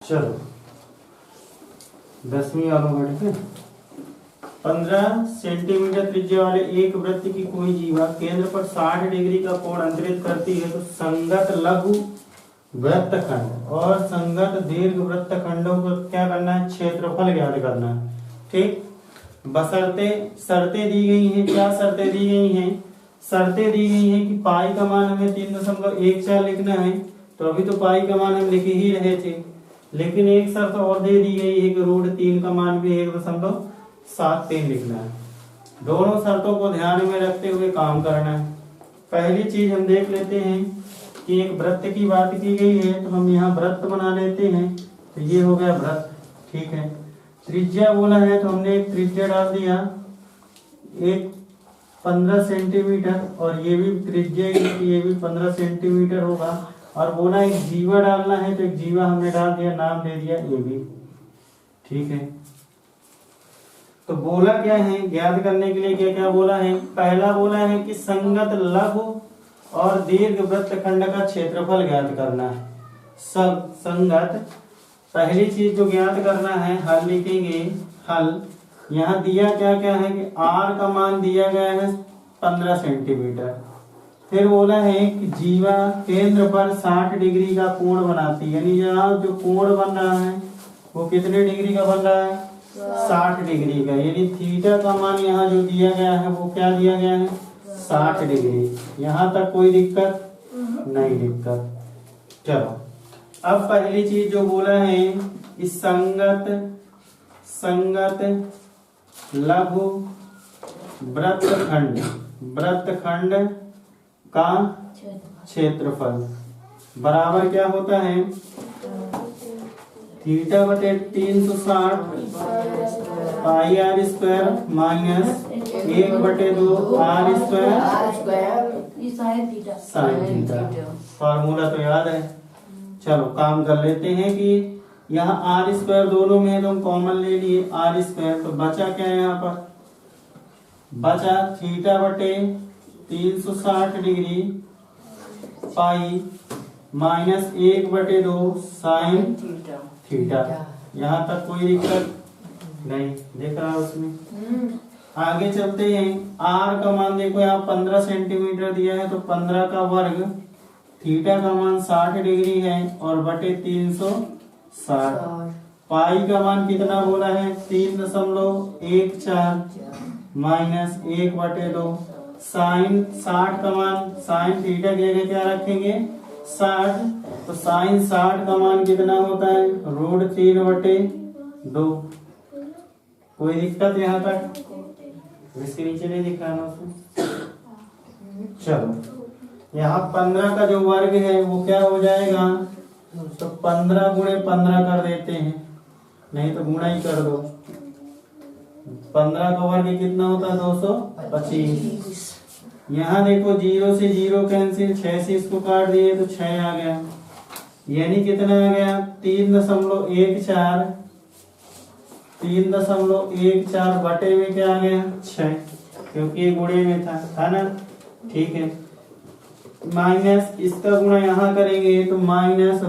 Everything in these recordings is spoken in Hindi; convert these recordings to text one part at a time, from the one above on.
चलो 10वीं वालों का ठीक है। 15 सेंटीमीटर त्रिज्या वाले एक वृत्त की कोई जीवा केंद्र पर 60 डिग्री का कोण अंतरित करती है तो संगत लघु वृत्तखंड और संगत दीर्घ वृत्तखंडों को क्या करना है, क्षेत्रफल ज्ञात करना है। ठीक, बशर्ते शर्तें दी गई हैं। क्या शर्तें दी गई हैं? शर्तें दी गई हैं कि पाई का मान हमें 3.14 लिखना है, तो अभी तो पाई का मान हम लिख ही रहे थे, लेकिन एक शर्त और दे दी गई है कि √3 का मान भी 1.73 लिखना है। दोनों शर्तों को ध्यान में रखते हुए काम करना है। पहली चीज हम देख लेते हैं कि एक वृत्त की बात की गई है, तो हम यहाँ वृत्त बना लेते हैं। तो ये हो गया वृत्त, ठीक है। त्रिज्या बोला है तो हमने एक त्रिज्या डाल दिया, एक 15 सेंटीमीटर, और ये भी त्रिज्या ये भी 15 सेंटीमीटर होगा। और बोला एक जीवा डालना है, तो एक जीवा हमने डाल दिया, नाम दे दिया ए बी, ठीक है। तो बोला क्या है, ज्ञात करने के लिए क्या क्या बोला है? पहला बोला है कि संगत लघु और दीर्घ वृत्तखंड का क्षेत्रफल ज्ञात करना है। सब संगत, पहली चीज जो ज्ञात करना है, हल लिखेंगे। हल यहाँ दिया क्या क्या है कि r का मान दिया गया है 15 सेंटीमीटर। फिर बोला है कि जीवा केंद्र पर 60 डिग्री का कोण बनाती है, यानी यहाँ जो कोण बन रहा है वो कितने डिग्री का बन रहा है? 60 डिग्री का। यानी थीटा का मान यहाँ जो दिया गया है वो क्या दिया गया है? 60 डिग्री। यहाँ तक कोई दिक्कत नहीं? दिक्कत। चलो, अब पहली चीज जो बोला है इस संगत लघु वृत्तखंड का क्षेत्रफल बराबर क्या होता है? थीटा बटे 360 pi R square minus 1/2 R square sine theta. Formula तो याद है। चलो काम कर लेते हैं कि यहाँ आर स्क्वायर दोनों में है तो हम कॉमन ले लिए आर स्क्वायर। तो बचा क्या है? यहाँ पर बचा थीटा बटे 360 degree pi minus 1/2 sine theta. यहाँ तक कोई दिक्कत नहीं दिख रहा है उसमें। आगे चलते हैं। आर का मान देखो यहाँ 15 सेंटीमीटर दिया है, तो 15 का वर्ग, थीटा का मान 60 डिग्री है और बटे 360। पाई का मान कितना बोला है? 3.14 माइनस 1/2 साइन 60 का मान, साइन थीटा की जगह क्या रखेंगे? 60। तो साइन 60 का मान कितना होता है? √3/2। कोई दिक्कत यहाँ तक? इसके नीचे नहीं दिखाना उसमें। चलो यहाँ 15 का जो वर्ग है वो क्या हो जाएगा? तो 15 × 15 कर देते हैं, नहीं तो गुणा ही कर दो। 15 का वर्ग कितना होता है? 225। यहाँ देखो 0 से 0 कैंसिल, 6 से इसको काट दिए तो 6 आ गया। यानी कितना आ गया? 3.14 बटे में क्या आ गया? 6, क्योंकि ये गुणे में था ना, ठीक है। माइनस इसका गुणा यहाँ करेंगे तो माइनस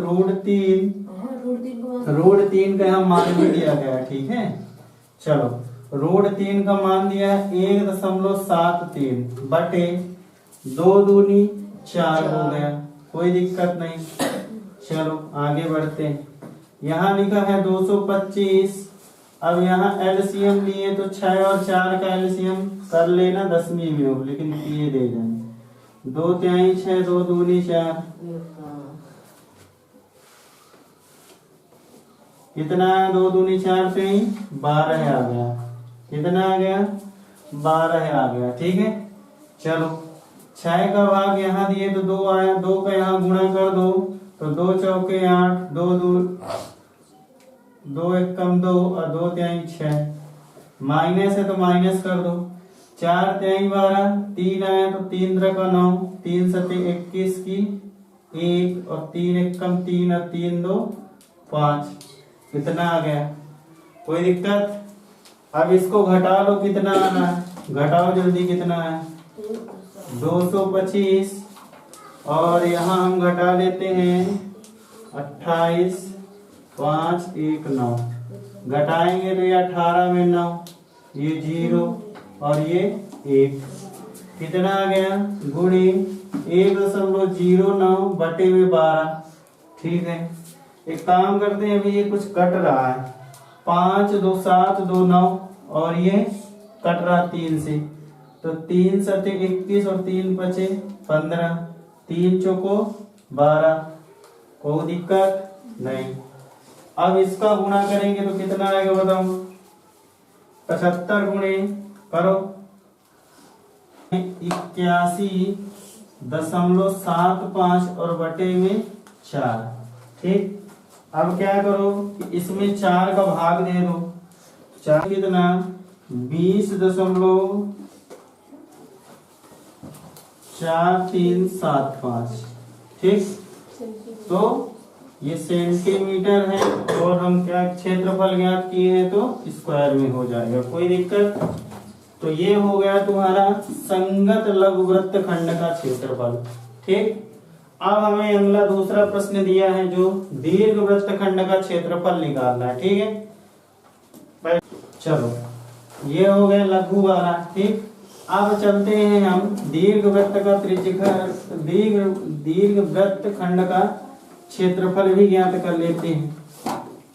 √3 का यहाँ मान भी दिया गया, ठीक है। चलो √3 का मान दिया 1.73 बटे 2 दूनी 4 हो गया। कोई दिक्कत नहीं। चलो आगे बढ़ते हैं। यहाँ लिखा है 225। अब यहाँ एलसीएम लिए तो 6 और 4 का एलसीएम कर लेना 10वीं में हो, लेकिन ये दे जाए 2 तिहाई 6, 2 दूनी 4, कितना है? 2 दूनी 4 तिहाई 12 आ गया। कितना आ गया? 12 आ गया, ठीक है। चलो 6 का भाग यहाँ दिए तो 2 आया, 2 का यहाँ गुणा कर दो तो 2 चौके 8, 2 एकम 2 और 2 तिहाई 6। माइनस है तो माइनस कर दो। 4 तिहाई 12, 3 आया तो 3 का 9, 3 सते 21 की 1 और 3 एकम 3 और 3 2 5। कितना आ गया? कोई दिक्कत? अब इसको घटा लो, कितना आना है? घटाओ जल्दी, कितना है? 225। और यहाँ हम घटा लेते हैं 28 5 1 9, घटाएंगे तो ये 18 में 9, ये 0 और ये 1, कितना आ गया गुणे 1.09 बटे में 12। ठीक है, एक काम करते हैं, अभी ये कुछ कट रहा है, 5 2 7 2 9 और ये कट रहा 3 से, तो 3 सते 21 और 3 बचे 15, 3 चौको 12, कोई दिक्कत नहीं। अब इसका गुणा करेंगे तो कितना आएगा बताओ, 75 गुणे करो 81.75 और बटे में 4। ठीक, अब क्या करो कि इसमें 4 का भाग दे दो, 4 कितना 20.4375। ठीक, तो ये सेंटीमीटर है और हम क्या क्षेत्रफल ज्ञात किए हैं तो स्क्वायर में हो जाएगा, कोई दिक्कत। तो ये हो गया तुम्हारा संगत लघुवृत्त खंड का क्षेत्रफल। ठीक, अब हमें अगला दूसरा प्रश्न दिया है जो दीर्घवृत्त खंड का क्षेत्रफल निकालना है। ठीक है, चलो ये हो गया लघु वाला। ठीक, अब चलते हैं हम दीर्घवृत्त का दीर्घवृत्त खंड का क्षेत्रफल भी ज्ञात कर लेते हैं।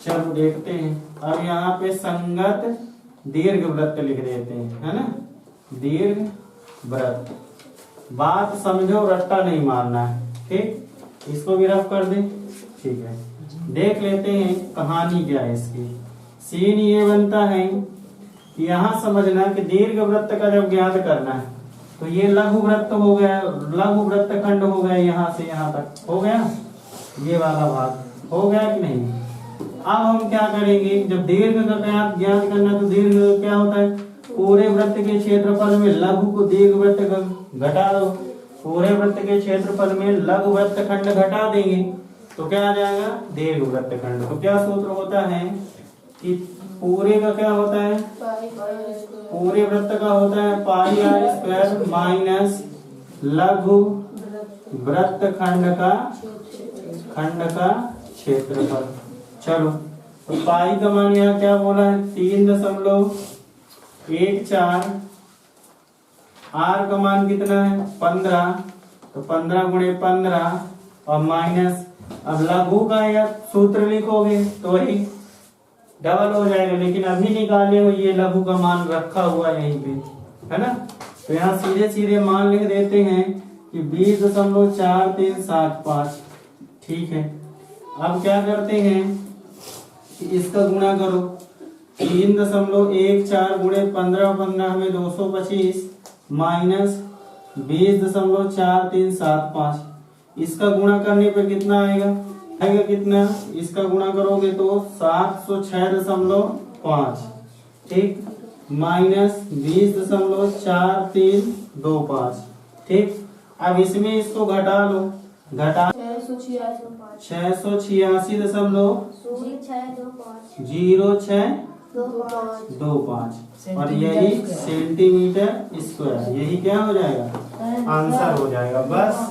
चलो देखते हैं, अब यहाँ पे संगत दीर्घवृत्त लिख देते हैं, है ना, दीर्घवृत्त। बात समझो, रट्टा नहीं मारना है। ठीक, इसको भी रफ कर दे। ठीक है, देख लेते हैं कहानी क्या है इसकी। सीन ये बनता है कि यहाँ समझना कि दीर्घवृत्त का जब ज्ञात करना है तो ये लघुवृत्त हो गया, लघुवृत्त खंड हो गया, यहाँ से यहाँ तक हो गया, ये वाला भाग हो गया कि नहीं। अब हम क्या करेंगे, जब दीर्घ का ज्ञात करना तो दीर्घ क्या होता है, पूरे वृत्त के क्षेत्रफल में लघु को दीर्घवृत्त घटा दो, पूरे वृत्त के क्षेत्रफल में लघुवृत्त खंड घटा देंगे तो क्या आ जाएगा दीर्घवृत्त खंड। तो क्या सूत्र होता है कि पूरे का क्या होता है, पूरे वृत्त का होता है पाई आर स्क्वायर माइनस लघु वृत्त खंड का क्षेत्रफल। चलो, तो पाई का मान यहाँ क्या बोला है 3.14, आर का मान कितना है 15, तो 15 गुणे 15 और माइनस, अब लघु का या सूत्र लिखोगे तो वही डबल हो जाएगा, लेकिन अभी निकाले हो ये लघु का मान रखा हुआ है यहीं पे, है ना। तो यहाँ सीधे सीधे मान लिख देते हैं कि 20.4375। ठीक है, अब क्या करते हैं कि इसका गुणा करो, 3.14 गुणे 15 15 हमें 225 माइनस 20.4375। इसका गुणा करने पर कितना आएगा, कितना, इसका गुणा करोगे तो 706.5। ठीक, माइनस 20.4325। ठीक, अब इसमें इसको घटा लो, घटा 686.0625 और यही सेंटीमीटर स्क्वायर, यही क्या हो जाएगा आंसर हो जाएगा बस।